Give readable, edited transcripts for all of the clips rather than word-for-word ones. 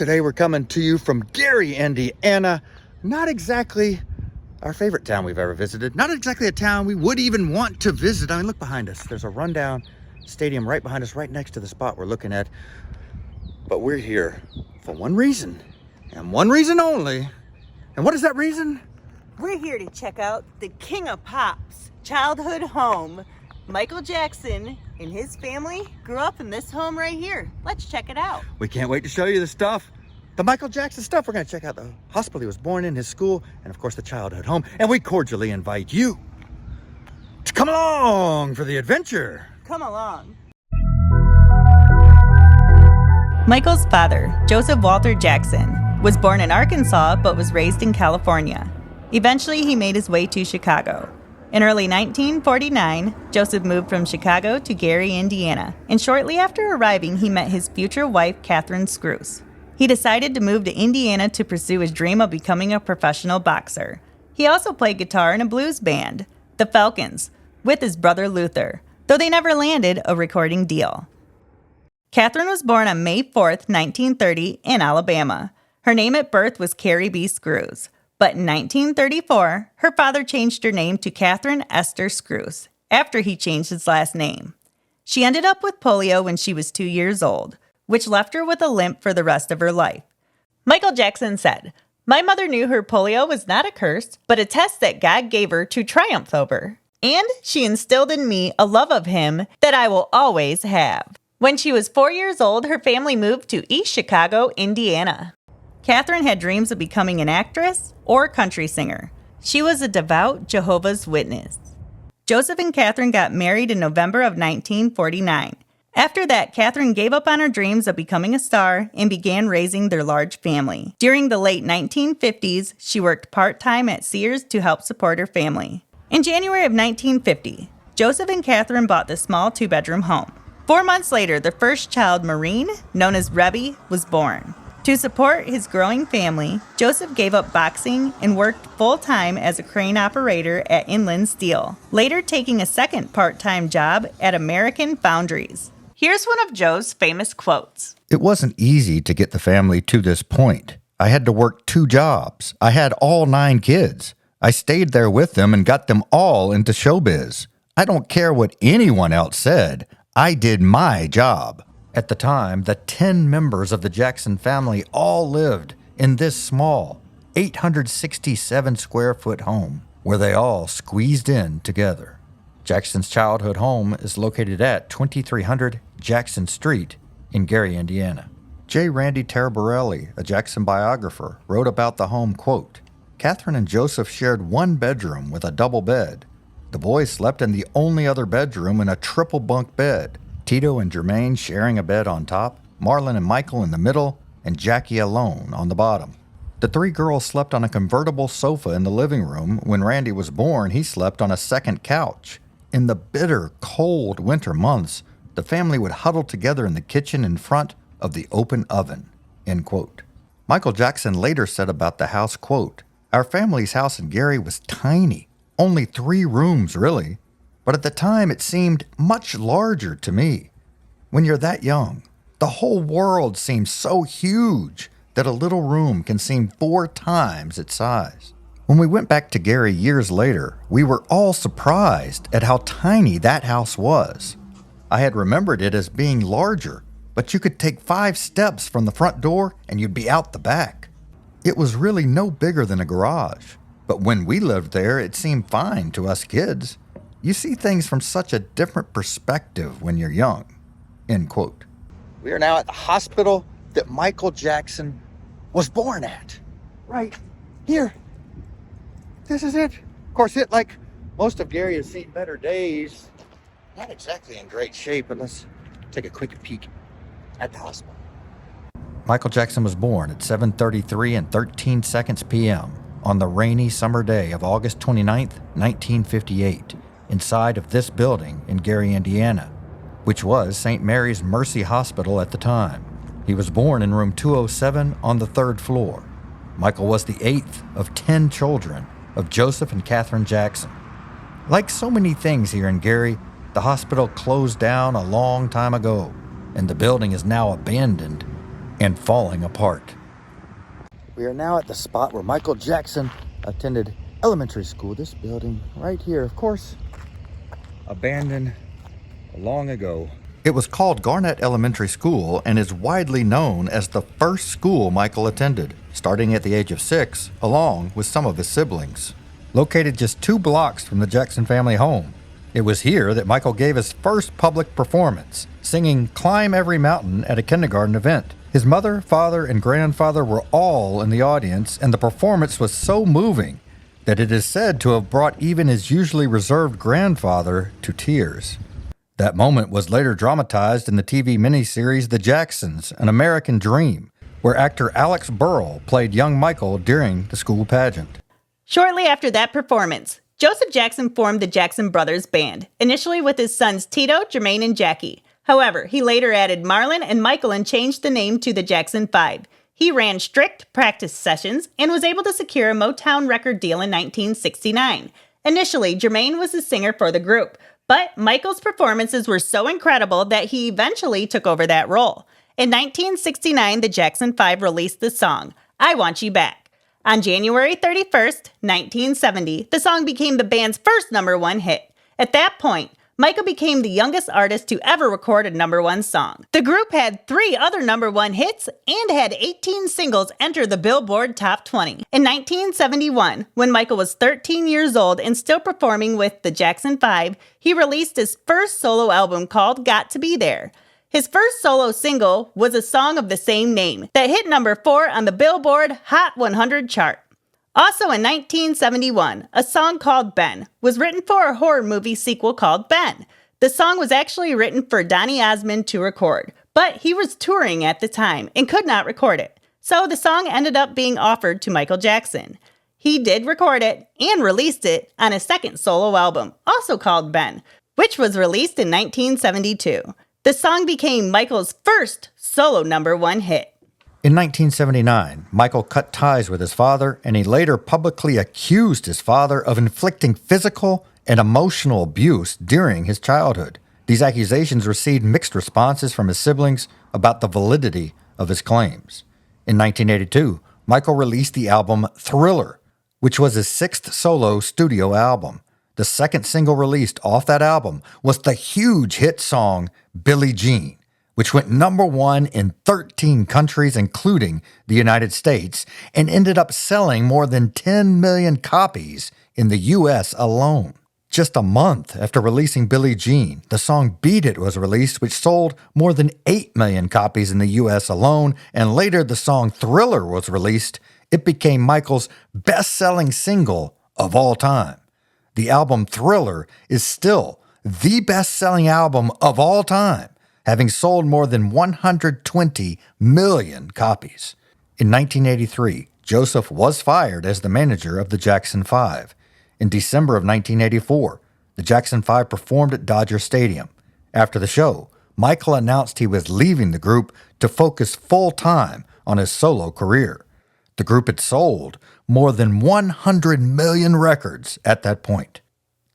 Today we're coming to you from Gary, Indiana. Not exactly our favorite town we've ever visited. Not exactly a town we would even want to visit. I mean, look behind us. There's a rundown stadium right behind us, right next to the spot we're looking at. But we're here for one reason, and one reason only. And what is that reason? We're here to check out the King of Pop's childhood home. Michael Jackson and his family grew up in this home right here. Let's check it out. We can't wait to show you the stuff. The Michael Jackson stuff. We're going to check out the hospital he was born in, his school, and of course the childhood home. And we cordially invite you to come along for the adventure. Come along. Michael's father, Joseph Walter Jackson, was born in Arkansas but was raised in California. Eventually, he made his way to Chicago. In early 1949, Joseph moved from Chicago to Gary, Indiana, and shortly after arriving, he met his future wife, Catherine Scrouse. He decided to move to Indiana to pursue his dream of becoming a professional boxer. He also played guitar in a blues band, the Falcons, with his brother Luther, though they never landed a recording deal. Catherine was born on May 4th, 1930, in Alabama. Her name at birth was Carrie B. Scrouse. But in 1934, her father changed her name to Catherine Esther Scrouse after he changed his last name. She ended up with polio when she was 2 years old, which left her with a limp for the rest of her life. Michael Jackson said, "My mother knew her polio was not a curse, but a test that God gave her to triumph over. And she instilled in me a love of him that I will always have." When she was 4 years old, her family moved to East Chicago, Indiana. Catherine had dreams of becoming an actress or country singer. She was a devout Jehovah's Witness. Joseph and Catherine got married in November of 1949. After that, Catherine gave up on her dreams of becoming a star and began raising their large family. During the late 1950s, she worked part-time at Sears to help support her family. In January of 1950, Joseph and Catherine bought the small two-bedroom home. 4 months later, their first child, Maureen, known as Rebby, was born. To support his growing family, Joseph gave up boxing and worked full-time as a crane operator at Inland Steel, later taking a second part-time job at American Foundries. Here's one of Joe's famous quotes. It wasn't easy to get the family to this point. I had to work 2 jobs. I had all 9 kids. I stayed there with them and got them all into showbiz. I don't care what anyone else said. I did my job. At the time, the 10 members of the Jackson family all lived in this small, 867-square-foot home, where they all squeezed in together. Jackson's childhood home is located at 2300 Jackson Street in Gary, Indiana. J. Randy Taraborelli, a Jackson biographer, wrote about the home, quote, "Catherine and Joseph shared one bedroom with a double bed. The boys slept in the only other bedroom in a triple bunk bed. Tito and Jermaine sharing a bed on top, Marlon and Michael in the middle, and Jackie alone on the bottom. The 3 girls slept on a convertible sofa in the living room. When Randy was born, he slept on a second couch. In the bitter, cold winter months, the family would huddle together in the kitchen in front of the open oven." End quote. Michael Jackson later said about the house, quote, "Our family's house in Gary was tiny, only 3 rooms really. But at the time, it seemed much larger to me. When you're that young, the whole world seems so huge that a little room can seem 4 times its size." When we went back to Gary years later, we were all surprised at how tiny that house was. I had remembered it as being larger, but you could take 5 steps from the front door and you'd be out the back. It was really no bigger than a garage. But when we lived there, it seemed fine to us kids. You see things from such a different perspective when you're young." End quote. We are now at the hospital that Michael Jackson was born at. Right here. This is it. Of course, it, like most of Gary, has seen better days. Not exactly in great shape, but let's take a quick peek at the hospital. Michael Jackson was born at 7:33 and 13 seconds p.m. on the rainy summer day of August 29th, 1958. Inside of this building in Gary, Indiana, which was St. Mary's Mercy Hospital at the time. He was born in room 207 on the 3rd floor. Michael was the 8th of 10 children of Joseph and Catherine Jackson. Like so many things here in Gary, the hospital closed down a long time ago, and the building is now abandoned and falling apart. We are now at the spot where Michael Jackson attended elementary school. This building right here, of course, abandoned long ago. It was called Garnett Elementary School and is widely known as the first school Michael attended, starting at the age of 6, along with some of his siblings. Located just 2 blocks from the Jackson family home, it was here that Michael gave his first public performance, singing Climb Every Mountain at a kindergarten event. His mother, father, and grandfather were all in the audience, and the performance was so moving that it is said to have brought even his usually reserved grandfather to tears. That moment was later dramatized in the TV miniseries The Jacksons, An American Dream, where actor Alex Burrell played young Michael during the school pageant. Shortly after that performance, Joseph Jackson formed the Jackson Brothers Band, initially with his sons Tito, Jermaine, and Jackie. However, he later added Marlon and Michael and changed the name to the Jackson 5. He ran strict practice sessions and was able to secure a Motown record deal in 1969. Initially, Jermaine was the singer for the group, but Michael's performances were so incredible that he eventually took over that role. In 1969, the Jackson 5 released the song, I Want You Back. On January 31st, 1970, the song became the band's first #1 hit. At that point, Michael became the youngest artist to ever record a #1 song. The group had 3 other #1 hits and had 18 singles enter the Billboard Top 20. In 1971, when Michael was 13 years old and still performing with the Jackson 5, he released his first solo album called Got to Be There. His first solo single was a song of the same name that hit #4 on the Billboard Hot 100 chart. Also in 1971, a song called Ben was written for a horror movie sequel called Ben. The song was actually written for Donny Osmond to record, but he was touring at the time and could not record it. So the song ended up being offered to Michael Jackson. He did record it and released it on a second solo album, also called Ben, which was released in 1972. The song became Michael's first solo #1 hit. In 1979, Michael cut ties with his father, and he later publicly accused his father of inflicting physical and emotional abuse during his childhood. These accusations received mixed responses from his siblings about the validity of his claims. In 1982, Michael released the album Thriller, which was his 6th solo studio album. The second single released off that album was the huge hit song Billie Jean, which went #1 in 13 countries, including the United States, and ended up selling more than 10 million copies in the U.S. alone. Just a month after releasing Billie Jean, the song Beat It was released, which sold more than 8 million copies in the U.S. alone, and later the song Thriller was released. It became Michael's best-selling single of all time. The album Thriller is still the best-selling album of all time, having sold more than 120 million copies. In 1983, Joseph was fired as the manager of the Jackson 5. In December of 1984, the Jackson 5 performed at Dodger Stadium. After the show, Michael announced he was leaving the group to focus full-time on his solo career. The group had sold more than 100 million records at that point.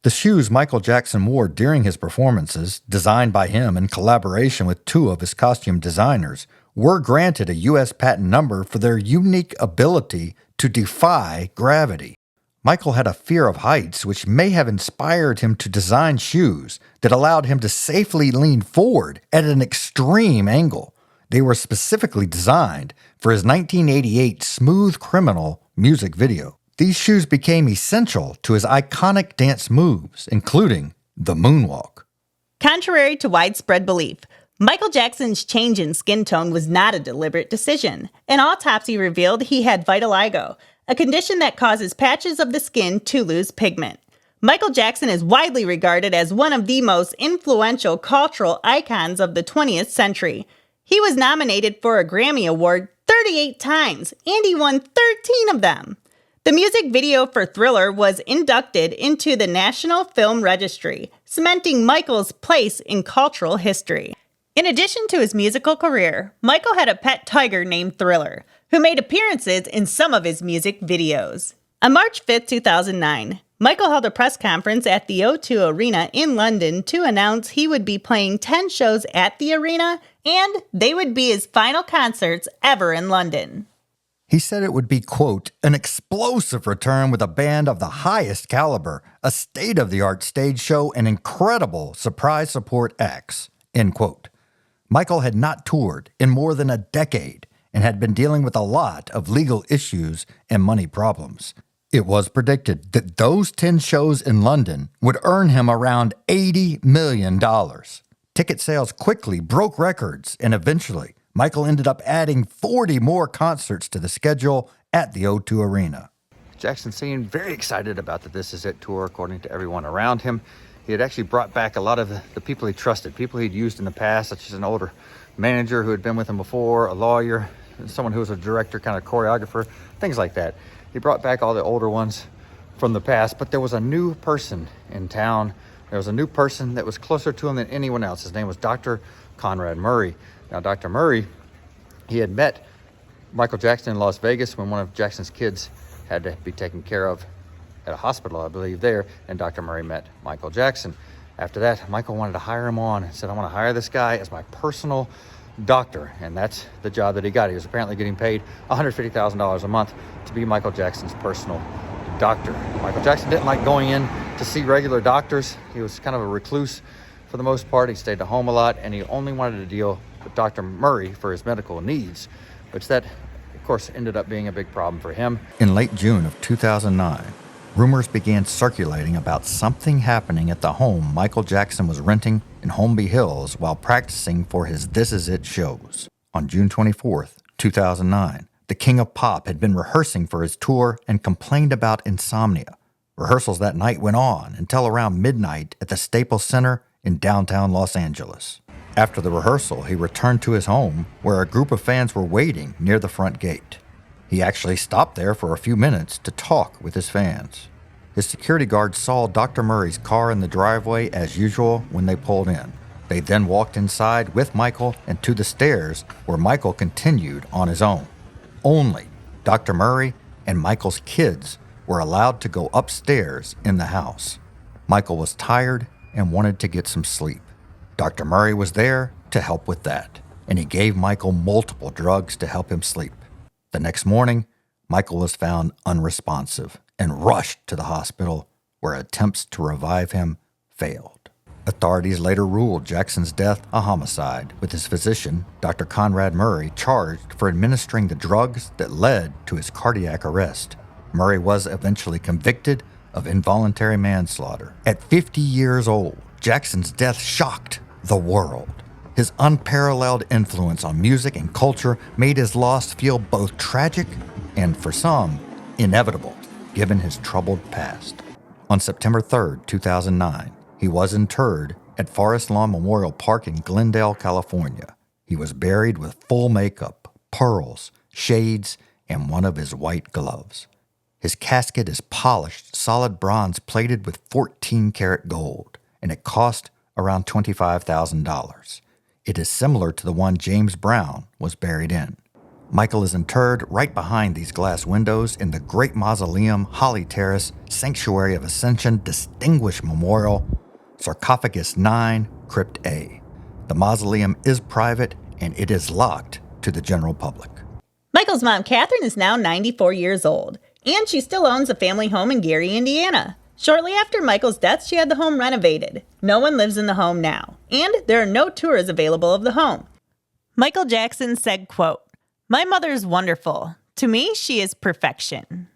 The shoes Michael Jackson wore during his performances, designed by him in collaboration with 2 of his costume designers, were granted a U.S. patent number for their unique ability to defy gravity. Michael had a fear of heights, which may have inspired him to design shoes that allowed him to safely lean forward at an extreme angle. They were specifically designed for his 1988 Smooth Criminal music video. These shoes became essential to his iconic dance moves, including the moonwalk. Contrary to widespread belief, Michael Jackson's change in skin tone was not a deliberate decision. An autopsy revealed he had vitiligo, a condition that causes patches of the skin to lose pigment. Michael Jackson is widely regarded as one of the most influential cultural icons of the 20th century. He was nominated for a Grammy Award 38 times, and he won 13 of them. The music video for Thriller was inducted into the National Film Registry, cementing Michael's place in cultural history. In addition to his musical career, Michael had a pet tiger named Thriller, who made appearances in some of his music videos. On March 5, 2009, Michael held a press conference at the O2 Arena in London to announce he would be playing 10 shows at the arena, and they would be his final concerts ever in London. He said it would be, quote, an explosive return with a band of the highest caliber, a state-of-the-art stage show, and incredible surprise support acts, end quote. Michael had not toured in more than a decade and had been dealing with a lot of legal issues and money problems. It was predicted that those 10 shows in London would earn him around $80 million. Ticket sales quickly broke records, and eventually, Michael ended up adding 40 more concerts to the schedule at the O2 Arena. Jackson seemed very excited about the This Is It tour, according to everyone around him. He had actually brought back a lot of the people he trusted, people he'd used in the past, such as an older manager who had been with him before, a lawyer, someone who was a director, kind of choreographer, things like that. He brought back all the older ones from the past, but there was a new person in town. There was a new person that was closer to him than anyone else. His name was Dr. Conrad Murray. Now, Dr. Murray, he had met Michael Jackson in Las Vegas when one of Jackson's kids had to be taken care of at a hospital, I believe, there, and Dr. Murray met Michael Jackson. After that, Michael wanted to hire him on and said, I want to hire this guy as my personal doctor, and that's the job that he got. He was apparently getting paid $150,000 a month to be Michael Jackson's personal doctor. Michael Jackson didn't like going in to see regular doctors. He was kind of a recluse for the most part. He stayed at home a lot, and he only wanted to deal with Dr. Murray for his medical needs, which that, of course, ended up being a big problem for him. In late June of 2009, rumors began circulating about something happening at the home Michael Jackson was renting in Holmby Hills while practicing for his This Is It shows. On June 24th, 2009, the King of Pop had been rehearsing for his tour and complained about insomnia. Rehearsals that night went on until around midnight at the Staples Center in downtown Los Angeles. After the rehearsal, he returned to his home where a group of fans were waiting near the front gate. He actually stopped there for a few minutes to talk with his fans. His security guards saw Dr. Murray's car in the driveway as usual when they pulled in. They then walked inside with Michael and to the stairs where Michael continued on his own. Only Dr. Murray and Michael's kids were allowed to go upstairs in the house. Michael was tired and wanted to get some sleep. Dr. Murray was there to help with that, and he gave Michael multiple drugs to help him sleep. The next morning, Michael was found unresponsive and rushed to the hospital where attempts to revive him failed. Authorities later ruled Jackson's death a homicide, with his physician, Dr. Conrad Murray, charged for administering the drugs that led to his cardiac arrest. Murray was eventually convicted of involuntary manslaughter. At 50 years old, Jackson's death shocked the world. His unparalleled influence on music and culture made his loss feel both tragic and, for some, inevitable, given his troubled past. On September 3, 2009, he was interred at Forest Lawn Memorial Park in Glendale, California. He was buried with full makeup, pearls, shades, and one of his white gloves. His casket is polished, solid bronze plated with 14-karat gold, and it cost around $25,000. It is similar to the one James Brown was buried in. Michael is interred right behind these glass windows in the Great Mausoleum, Holly Terrace, Sanctuary of Ascension, Distinguished Memorial, Sarcophagus 9, Crypt A. The mausoleum is private, and it is locked to the general public. Michael's mom, Catherine, is now 94 years old, and she still owns a family home in Gary, Indiana. Shortly after Michael's death, she had the home renovated. No one lives in the home now, and there are no tours available of the home. Michael Jackson said, quote, "My mother's wonderful. To me, she is perfection."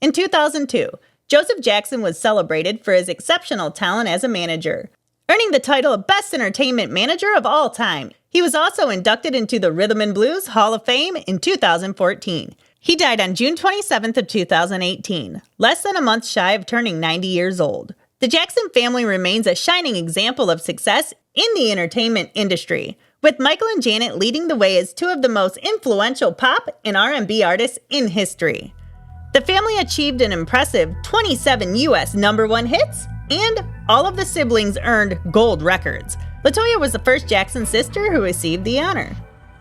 In 2002, Joseph Jackson was celebrated for his exceptional talent as a manager, earning the title of Best Entertainment Manager of all time. He was also inducted into the Rhythm and Blues Hall of Fame in 2014. He died on June 27th of 2018, less than a month shy of turning 90 years old. The Jackson family remains a shining example of success in the entertainment industry, with Michael and Janet leading the way as two of the most influential pop and R&B artists in history. The family achieved an impressive 27 U.S. #1 hits, and all of the siblings earned gold records. LaToya was the first Jackson sister who received the honor.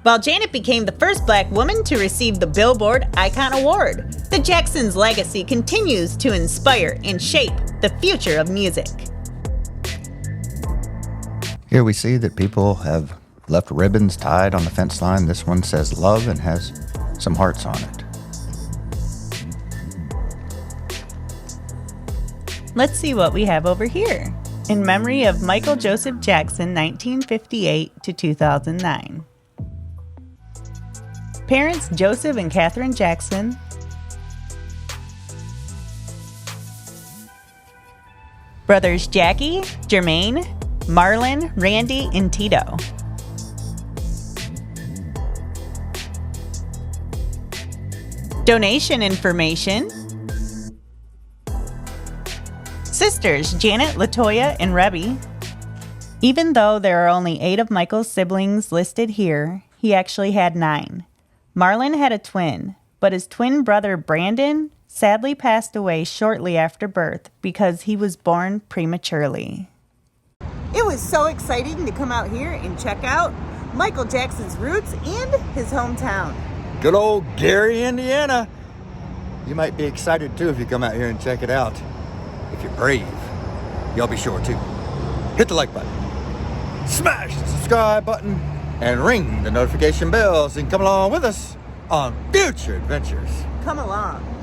while Janet became the first black woman to receive the Billboard Icon Award. The Jacksons' legacy continues to inspire and shape the future of music. Here we see that people have left ribbons tied on the fence line. This one says love and has some hearts on it. Let's see what we have over here. In memory of Michael Joseph Jackson, 1958 to 2009. Parents Joseph and Catherine Jackson. Brothers Jackie, Jermaine, Marlon, Randy, and Tito. Donation information. Sisters Janet, Latoya, and Rebby. Even though there are only 8 of Michael's siblings listed here, he actually had 9. Marlon had a twin, but his twin brother Brandon sadly passed away shortly after birth because he was born prematurely. It was so exciting to come out here and check out Michael Jackson's roots and his hometown. Good old Gary, Indiana. You might be excited too if you come out here and check it out. If you're brave, you'll be sure to hit the like button, smash the subscribe button, and ring the notification bell so you can come along with us on future adventures. Come along.